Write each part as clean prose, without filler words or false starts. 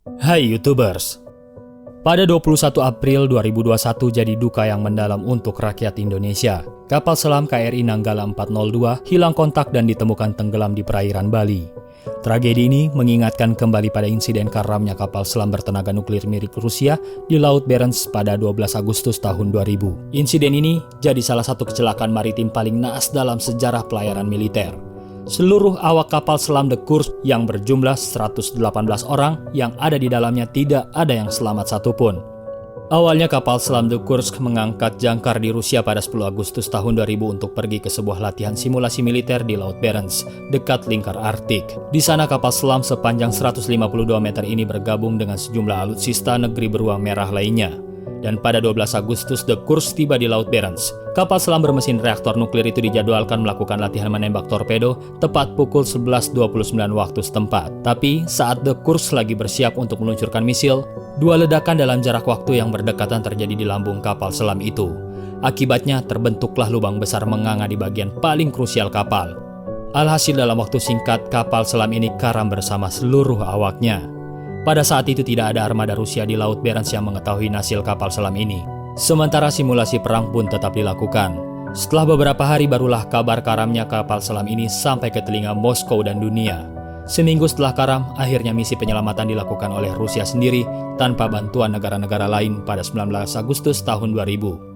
Hai YouTubers, pada 21 April 2021 jadi duka yang mendalam untuk rakyat Indonesia. Kapal selam KRI Nanggala 402 hilang kontak dan ditemukan tenggelam di perairan Bali. Tragedi ini mengingatkan kembali pada insiden karamnya kapal selam bertenaga nuklir milik Rusia di Laut Barents pada 12 Agustus tahun 2000. Insiden ini jadi salah satu kecelakaan maritim paling naas dalam sejarah pelayaran militer. Seluruh awak kapal selam The Kursk yang berjumlah 118 orang yang ada di dalamnya tidak ada yang selamat satupun. Awalnya kapal selam The Kursk mengangkat jangkar di Rusia pada 10 Agustus tahun 2000 untuk pergi ke sebuah latihan simulasi militer di Laut Barents, dekat lingkar Arktik. Di sana kapal selam sepanjang 152 meter ini bergabung dengan sejumlah alutsista negeri beruang merah lainnya. Dan pada 12 Agustus The Kursk tiba di Laut Barents. Kapal selam bermesin reaktor nuklir itu dijadwalkan melakukan latihan menembak torpedo tepat pukul 11.29 waktu setempat. Tapi saat The Kursk lagi bersiap untuk meluncurkan misil, dua ledakan dalam jarak waktu yang berdekatan terjadi di lambung kapal selam itu. Akibatnya terbentuklah lubang besar menganga di bagian paling krusial kapal. Alhasil dalam waktu singkat kapal selam ini karam bersama seluruh awaknya. Pada saat itu tidak ada armada Rusia di Laut Barents yang mengetahui nasib kapal selam ini. Sementara simulasi perang pun tetap dilakukan. Setelah beberapa hari barulah kabar karamnya kapal selam ini sampai ke telinga Moskow dan dunia. Seminggu setelah karam, akhirnya misi penyelamatan dilakukan oleh Rusia sendiri tanpa bantuan negara-negara lain pada 19 Agustus tahun 2000.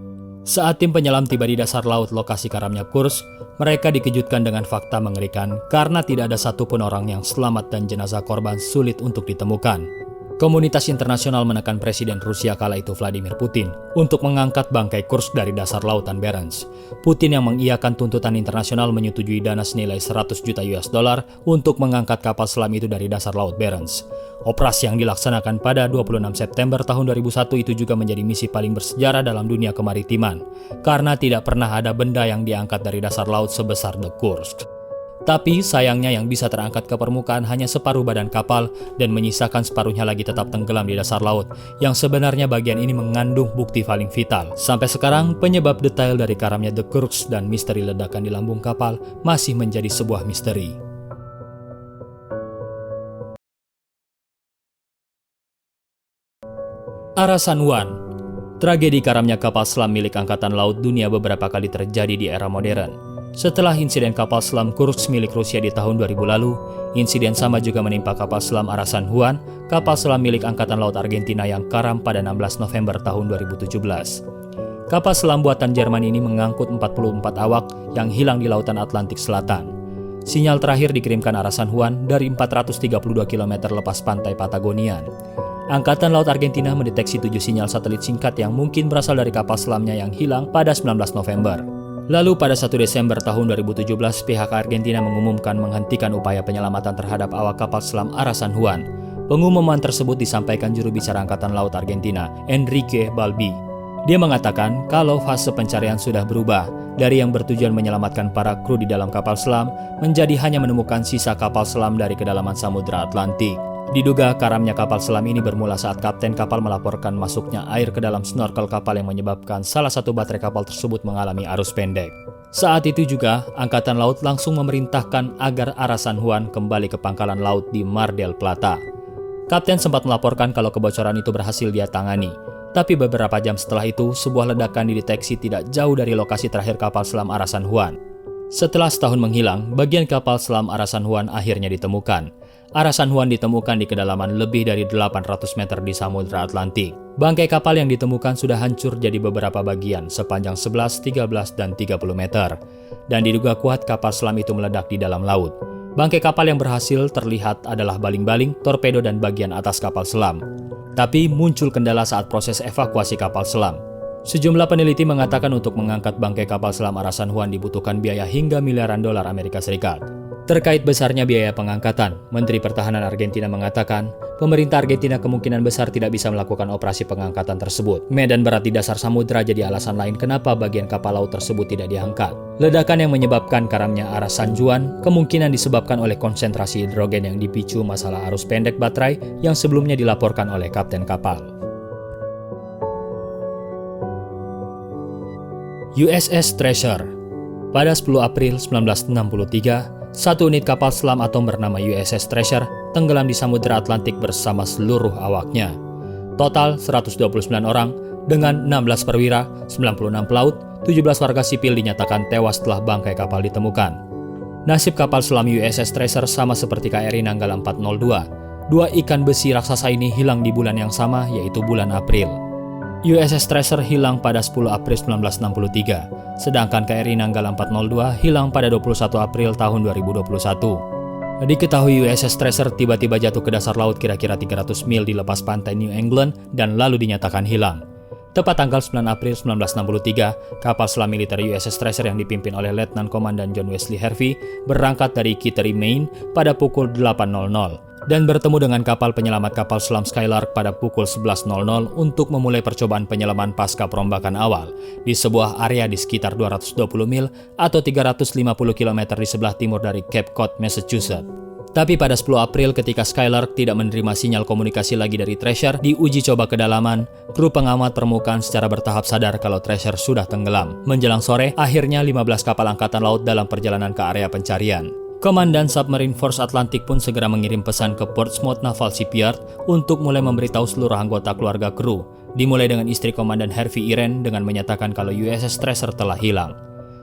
Saat tim penyelam tiba di dasar laut lokasi karamnya Kursk, mereka dikejutkan dengan fakta mengerikan karena tidak ada satupun orang yang selamat dan jenazah korban sulit untuk ditemukan. Komunitas internasional menekan Presiden Rusia kala itu Vladimir Putin untuk mengangkat bangkai Kursk dari dasar lautan Barents. Putin yang mengiyakan tuntutan internasional menyetujui dana senilai 100 juta US dollar untuk mengangkat kapal selam itu dari dasar laut Barents. Operasi yang dilaksanakan pada 26 September tahun 2001 itu juga menjadi misi paling bersejarah dalam dunia kemaritiman karena tidak pernah ada benda yang diangkat dari dasar laut sebesar The Kursk. Tapi sayangnya yang bisa terangkat ke permukaan hanya separuh badan kapal dan menyisakan separuhnya lagi tetap tenggelam di dasar laut, yang sebenarnya bagian ini mengandung bukti paling vital. Sampai sekarang, penyebab detail dari karamnya The Kursk dan misteri ledakan di lambung kapal masih menjadi sebuah misteri. Arasan One. Tragedi karamnya kapal selam milik Angkatan Laut Dunia beberapa kali terjadi di era modern. Setelah insiden kapal selam Kursk milik Rusia di tahun 2000 lalu, insiden sama juga menimpa kapal selam Arasan Juan, kapal selam milik Angkatan Laut Argentina yang karam pada 16 November tahun 2017. Kapal selam buatan Jerman ini mengangkut 44 awak yang hilang di Lautan Atlantik Selatan. Sinyal terakhir dikirimkan Arasan Juan dari 432 km lepas pantai Patagonia. Angkatan Laut Argentina mendeteksi 7 sinyal satelit singkat yang mungkin berasal dari kapal selamnya yang hilang pada 19 November. Lalu pada 1 Desember tahun 2017, pihak Argentina mengumumkan menghentikan upaya penyelamatan terhadap awak kapal selam Arasan Juan. Pengumuman tersebut disampaikan juru bicara Angkatan Laut Argentina, Enrique Balbi. Dia mengatakan kalau fase pencarian sudah berubah dari yang bertujuan menyelamatkan para kru di dalam kapal selam menjadi hanya menemukan sisa kapal selam dari kedalaman Samudra Atlantik. Diduga karamnya kapal selam ini bermula saat kapten kapal melaporkan masuknya air ke dalam snorkel kapal yang menyebabkan salah satu baterai kapal tersebut mengalami arus pendek. Saat itu juga, Angkatan Laut langsung memerintahkan agar Arasan Juan kembali ke pangkalan laut di Mar del Plata. Kapten sempat melaporkan kalau kebocoran itu berhasil dia tangani. Tapi beberapa jam setelah itu, sebuah ledakan dideteksi tidak jauh dari lokasi terakhir kapal selam Arasan Juan. Setelah setahun menghilang, bagian kapal selam Arasan Juan akhirnya ditemukan. Arasan Juan ditemukan di kedalaman lebih dari 800 meter di Samudra Atlantik. Bangkai kapal yang ditemukan sudah hancur jadi beberapa bagian sepanjang 11, 13, dan 30 meter. Dan diduga kuat kapal selam itu meledak di dalam laut. Bangkai kapal yang berhasil terlihat adalah baling-baling, torpedo, dan bagian atas kapal selam. Tapi muncul kendala saat proses evakuasi kapal selam. Sejumlah peneliti mengatakan untuk mengangkat bangkai kapal selam Arasan Juan dibutuhkan biaya hingga miliaran dolar Amerika Serikat. Terkait besarnya biaya pengangkatan, Menteri Pertahanan Argentina mengatakan, pemerintah Argentina kemungkinan besar tidak bisa melakukan operasi pengangkatan tersebut. Medan berat di dasar samudra jadi alasan lain kenapa bagian kapal laut tersebut tidak diangkat. Ledakan yang menyebabkan karamnya Arasan Juan kemungkinan disebabkan oleh konsentrasi hidrogen yang dipicu masalah arus pendek baterai yang sebelumnya dilaporkan oleh kapten kapal. USS Treasure. Pada 10 April 1963, satu unit kapal selam atom bernama USS Treasure tenggelam di Samudra Atlantik bersama seluruh awaknya. Total 129 orang dengan 16 perwira, 96 pelaut, 17 warga sipil dinyatakan tewas setelah bangkai kapal ditemukan. Nasib kapal selam USS Tracer sama seperti KRI Nanggala 402. Dua ikan besi raksasa ini hilang di bulan yang sama, yaitu bulan April. USS Tracer hilang pada 10 April 1963, sedangkan KRI Nanggala 402 hilang pada 21 April tahun 2021. Diketahui USS Tracer tiba-tiba jatuh ke dasar laut kira-kira 300 mil di lepas pantai New England dan lalu dinyatakan hilang. Tepat tanggal 9 April 1963, kapal selam militer USS Tracer yang dipimpin oleh Letnan Komandan John Wesley Harvey berangkat dari Kittery, Maine pada pukul 8.00 dan bertemu dengan kapal penyelamat kapal selam Skylark pada pukul 11.00 untuk memulai percobaan penyelaman pasca perombakan awal di sebuah area di sekitar 220 mil atau 350 km di sebelah timur dari Cape Cod, Massachusetts. Tapi pada 10 April ketika Skylark tidak menerima sinyal komunikasi lagi dari Tracer di uji coba kedalaman, kru pengamat permukaan secara bertahap sadar kalau Tracer sudah tenggelam. Menjelang sore, akhirnya 15 kapal angkatan laut dalam perjalanan ke area pencarian. Komandan Submarine Force Atlantic pun segera mengirim pesan ke Portsmouth Naval Shipyard untuk mulai memberitahu seluruh anggota keluarga kru, dimulai dengan istri Komandan Harvey Irene dengan menyatakan kalau USS Tracer telah hilang.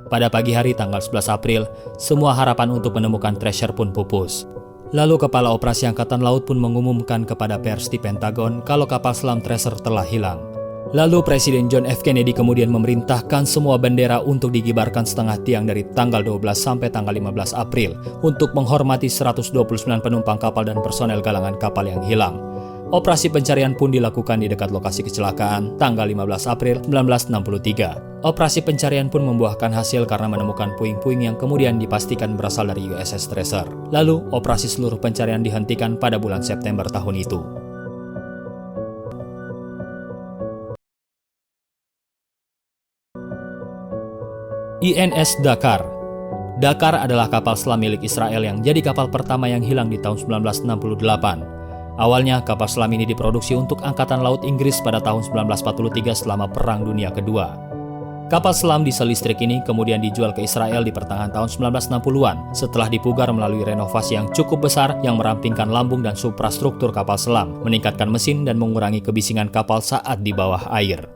Pada pagi hari tanggal 11 April, semua harapan untuk menemukan Tracer pun pupus. Lalu Kepala Operasi Angkatan Laut pun mengumumkan kepada pers di Pentagon kalau kapal selam Tracer telah hilang. Lalu Presiden John F. Kennedy kemudian memerintahkan semua bendera untuk digibarkan setengah tiang dari tanggal 12 sampai tanggal 15 April untuk menghormati 129 penumpang kapal dan personel galangan kapal yang hilang. Operasi pencarian pun dilakukan di dekat lokasi kecelakaan tanggal 15 April 1963. Operasi pencarian pun membuahkan hasil karena menemukan puing-puing yang kemudian dipastikan berasal dari USS Tracer. Lalu, operasi seluruh pencarian dihentikan pada bulan September tahun itu. INS Dakar. Dakar adalah kapal selam milik Israel yang jadi kapal pertama yang hilang di tahun 1968. Awalnya, kapal selam ini diproduksi untuk Angkatan Laut Inggris pada tahun 1943 selama Perang Dunia Kedua. Kapal selam diesel listrik ini kemudian dijual ke Israel di pertengahan tahun 1960-an setelah dipugar melalui renovasi yang cukup besar yang merampingkan lambung dan suprastruktur kapal selam, meningkatkan mesin dan mengurangi kebisingan kapal saat di bawah air.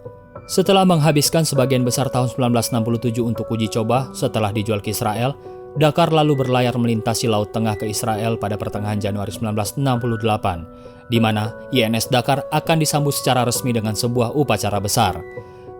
Setelah menghabiskan sebagian besar tahun 1967 untuk uji coba setelah dijual ke Israel, Dakar lalu berlayar melintasi Laut Tengah ke Israel pada pertengahan Januari 1968, di mana INS Dakar akan disambut secara resmi dengan sebuah upacara besar.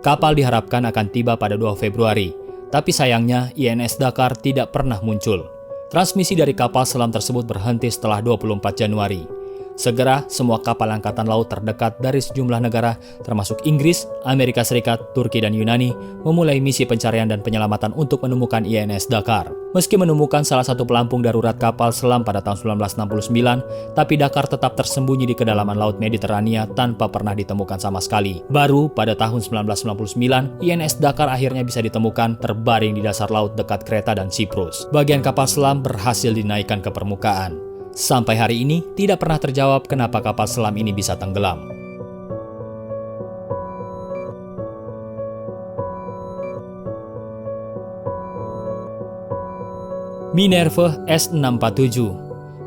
Kapal diharapkan akan tiba pada 2 Februari, tapi sayangnya INS Dakar tidak pernah muncul. Transmisi dari kapal selam tersebut berhenti setelah 24 Januari. Segera, semua kapal angkatan laut terdekat dari sejumlah negara, termasuk Inggris, Amerika Serikat, Turki, dan Yunani, memulai misi pencarian dan penyelamatan untuk menemukan INS Dakar. Meski menemukan salah satu pelampung darurat kapal selam pada tahun 1969, tapi Dakar tetap tersembunyi di kedalaman Laut Mediterania tanpa pernah ditemukan sama sekali. Baru pada tahun 1999, INS Dakar akhirnya bisa ditemukan terbaring di dasar laut dekat Kreta dan Siprus. Bagian kapal selam berhasil dinaikkan ke permukaan. Sampai hari ini, tidak pernah terjawab kenapa kapal selam ini bisa tenggelam. Minerve S647.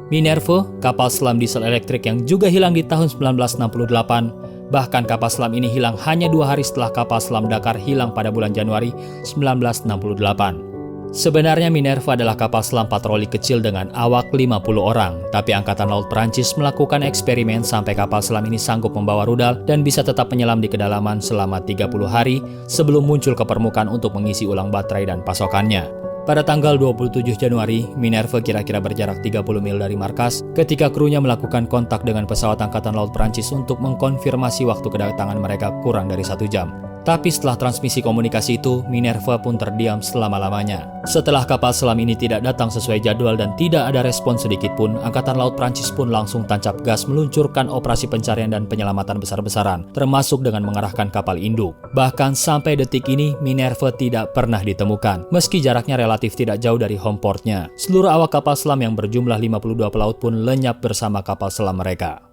Minerve, kapal selam diesel elektrik yang juga hilang di tahun 1968. Bahkan kapal selam ini hilang hanya 2 hari setelah kapal selam Dakar hilang pada bulan Januari 1968. Sebenarnya Minerve adalah kapal selam patroli kecil dengan awak 50 orang, tapi Angkatan Laut Prancis melakukan eksperimen sampai kapal selam ini sanggup membawa rudal dan bisa tetap menyelam di kedalaman selama 30 hari sebelum muncul ke permukaan untuk mengisi ulang baterai dan pasokannya. Pada tanggal 27 Januari, Minerve kira-kira berjarak 30 mil dari markas ketika krunya melakukan kontak dengan pesawat Angkatan Laut Prancis untuk mengkonfirmasi waktu kedatangan mereka kurang dari 1 jam. Tapi setelah transmisi komunikasi itu, Minerve pun terdiam selama-lamanya. Setelah kapal selam ini tidak datang sesuai jadwal dan tidak ada respon sedikit pun, Angkatan Laut Prancis pun langsung tancap gas meluncurkan operasi pencarian dan penyelamatan besar-besaran, termasuk dengan mengerahkan kapal induk. Bahkan sampai detik ini, Minerve tidak pernah ditemukan, meski jaraknya relatif tidak jauh dari home portnya. Seluruh awak kapal selam yang berjumlah 52 pelaut pun lenyap bersama kapal selam mereka.